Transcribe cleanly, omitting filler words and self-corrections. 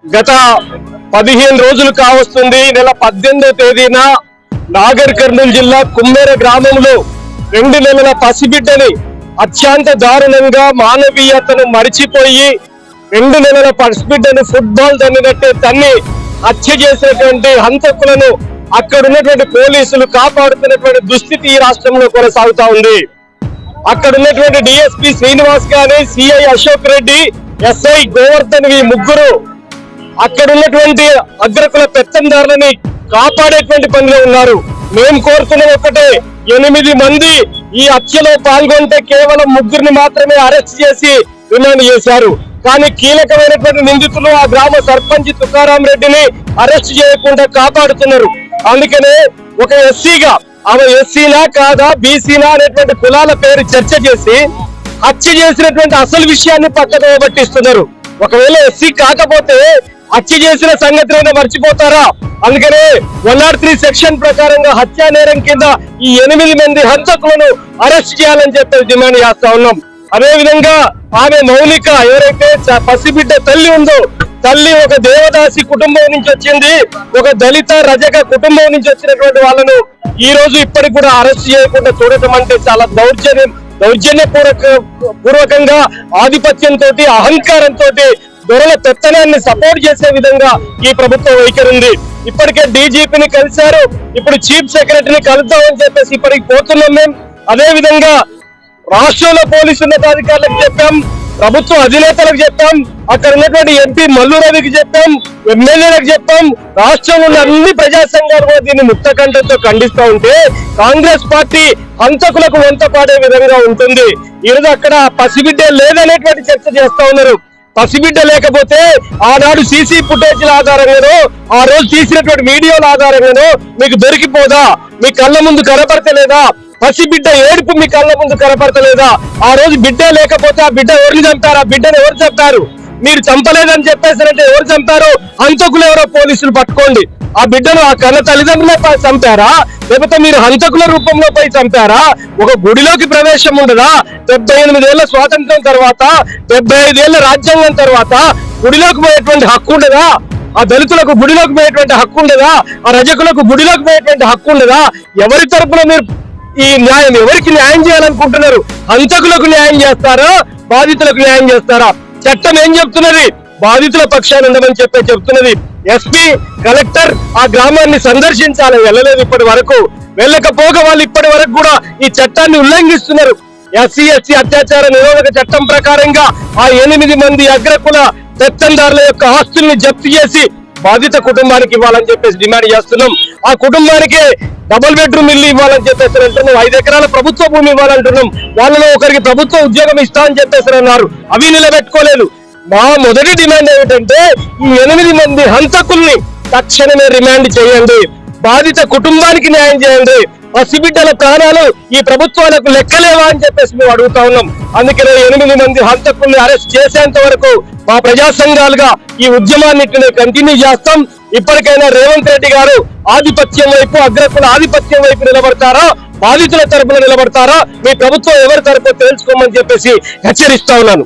గత 15 రోజులు కావస్తుంది. నెల 18వ తేదీన నాగర్ కర్నూలు జిల్లా కుమ్మేర గ్రామంలో 2 నెలల పసిబిడ్డని అత్యంత దారుణంగా మానవీయతను మరిచిపోయి 2 నెలల పసిబిడ్డను ఫుట్బాల్ తన్నినట్టే తన్ని హత్య చేసినటువంటి హంతకులను అక్కడ ఉన్నటువంటి పోలీసులు కాపాడుతున్నటువంటి దుస్థితి ఈ రాష్ట్రంలో కొనసాగుతా ఉంది. అక్కడ ఉన్నటువంటి డిఎస్పీ శ్రీనివాస్ గాని, సిఐ అశోక్ రెడ్డి, ఎస్ఐ గోవర్ధన్ ఈ ముగ్గురు అక్కడ ఉన్నటువంటి అగ్రకుల పెత్తందారులని కాపాడేటువంటి పనిలో ఉన్నారు. మేము కోరుతున్నది ఒకటే, 8 మంది ఈ హత్యలో పాల్గొంటే కేవలం 3 మాత్రమే అరెస్ట్ చేసి రిమాండ్ చేశారు. కానీ కీలకమైనటువంటి నిందితులు ఆ గ్రామ సర్పంచ్ తుకారాం రెడ్డిని అరెస్ట్ చేయకుండా కాపాడుతున్నారు. అందుకనే ఒక ఎస్సీగా ఆమె ఎస్సీనా కాదా బీసీనా అనేటువంటి కులాల పేరు చర్చ చేసి హత్య చేసినటువంటి అసలు విషయాన్ని పక్కన పట్టిస్తున్నారు. ఒకవేళ ఎస్సీ కాకపోతే హత్య చేసిన సంగతిని మర్చిపోతారా? అందుకనే 103 సెక్షన్ ప్రకారంగా హత్యా నేరం కింద ఈ 8 మంది హంతకులను అరెస్ట్ చేయాలని చెప్పి డిమాండ్ చేస్తా ఉన్నాం. అదే విధంగా ఆమె మౌలిక ఎవరైతే పసిబిడ్డ తల్లి ఉందో, తల్లి ఒక దేవదాసి కుటుంబం నుంచి వచ్చింది, ఒక దళిత రజక కుటుంబం నుంచి వచ్చినటువంటి వాళ్ళను ఈ రోజు ఇప్పటికి కూడా అరెస్ట్ చేయకుండా చూడటం అంటే చాలా దౌర్జన్యపూర్వకంగా ఆధిపత్యంతో అహంకారంతో దొరల పెత్తనాన్ని సపోర్ట్ చేసే విధంగా ఈ ప్రభుత్వం వైఖరి ఉంది. ఇప్పటికే డీజీపీని కలిశారు, ఇప్పుడు చీఫ్ సెక్రటరీని కలుద్దామని చెప్పేసి ఇప్పటికి పోతున్నాం మేము. అదే విధంగా రాష్ట్రంలో పోలీసు ఉన్నతాధికారులకు చెప్పాం, ప్రభుత్వ అధినేతలకు చెప్పాం, అక్కడ ఉన్నటువంటి ఎంపీ మల్లు రవికి చెప్పాం, ఎమ్మెల్యేలకు చెప్పాం, రాష్ట్రంలో ఉన్న అన్ని ప్రజా సంఘాలు కూడా దీన్ని ముక్తకంఠంతో ఖండిస్తూ ఉంటే కాంగ్రెస్ పార్టీ హంతకులకు వంత పాడే విధంగా ఉంటుంది. ఈరోజు అక్కడ పసిబిడ్డ లేదనేటువంటి చర్చ చేస్తా ఉన్నారు. పసిబిడ్డ లేకపోతే ఆనాడు సీసీ ఫుటేజ్ల ఆధారంగానో ఆ రోజు తీసినటువంటి వీడియోల ఆధారంగానో మీకు దొరికిపోదా? మీ కళ్ళ ముందు కనపడతలేదా? పసిబిడ్డ ఏడుపు మీ కళ్ళ ముందు కనపడతలేదా? ఆ రోజు బిడ్డ లేకపోతే ఆ బిడ్డ ఎవరిని చంపారు? ఆ బిడ్డను ఎవరు చంపారు? మీరు చంపలేదని చెప్పేసారంటే ఎవరు చంపారు? హంతకులు ఎవరో పోలీసులు పట్టుకోండి. ఆ బిడ్డను ఆ కన్న తల్లిదండ్రులపై చంపారా, లేకపోతే మీరు హంతకుల రూపంలో పై చంపారా? ఒక గుడిలోకి ప్రవేశం ఉండదా? 78 ఏళ్ల స్వాతంత్రం తర్వాత, 75 ఏళ్ల రాజ్యాంగం తర్వాత గుడిలోకి పోయేటువంటి హక్కు ఉండదా? ఆ దళితులకు గుడిలోకి పోయేటువంటి హక్కు ఉండదా? ఆ రజకులకు గుడిలోకి పోయేటువంటి హక్కు ఉండదా? ఎవరి తరపున మీరు ఈ న్యాయం ఎవరికి న్యాయం చేయాలనుకుంటున్నారు? హంతకులకు న్యాయం చేస్తారా, బాధితులకు న్యాయం చేస్తారా? చట్టం ఏం చెప్తున్నది? బాధితుల పక్షాన్ని ఉండమని చెప్తున్నది. ఎస్పీ కలెక్టర్ ఆ గ్రామాన్ని సందర్శించాలి, వెళ్ళలేదు ఇప్పటి వరకు. వెళ్ళకపోగా వాళ్ళు ఇప్పటి వరకు కూడా ఈ చట్టాన్ని ఉల్లంఘిస్తున్నారు. ఎస్సీ ఎస్టీ అత్యాచార నిరోధక చట్టం ప్రకారంగా ఆ 8 మంది అగ్రకుల పెత్తందారుల యొక్క ఆస్తుల్ని జప్తు చేసి బాధిత కుటుంబానికి ఇవ్వాలని చెప్పేసి డిమాండ్ చేస్తున్నాం. ఆ కుటుంబానికి డబుల్ బెడ్రూమ్ ఇల్లు ఇవ్వాలని చెప్పేసి అంటున్నాం. 5 ఎకరాల ప్రభుత్వ భూమి ఇవ్వాలంటున్నాం. వాళ్ళలో ఒకరికి ప్రభుత్వ ఉద్యోగం ఇస్తా అని చెప్పేసి అన్నారు, అవి నిలబెట్టుకోలేదు. మా మొదటి డిమాండ్ ఏమిటంటే ఈ 8 మంది హంతకుల్ని తక్షణమే రిమాండ్ చేయండి, బాధిత కుటుంబానికి న్యాయం చేయండి. పసిబిడ్డల ప్రాణాలు ఈ ప్రభుత్వాలకు లెక్కలేవా అని చెప్పేసి మేము అడుగుతా ఉన్నాం. అందుకనే 8 మంది హంతకుల్ని అరెస్ట్ చేసేంత వరకు మా ప్రజా సంఘాలుగా ఈ ఉద్యమాన్నిటిని కంటిన్యూ చేస్తాం. ఇప్పటికైనా రేవంత్ రెడ్డి గారు ఆధిపత్యం వైపు, అగ్రకుల ఆధిపత్యం వైపు నిలబడతారా, బాధితుల తరపున నిలబడతారా? మీ ప్రభుత్వం ఎవరి తరపున తెలుసుకోమని చెప్పేసి హెచ్చరిస్తా ఉన్నాను.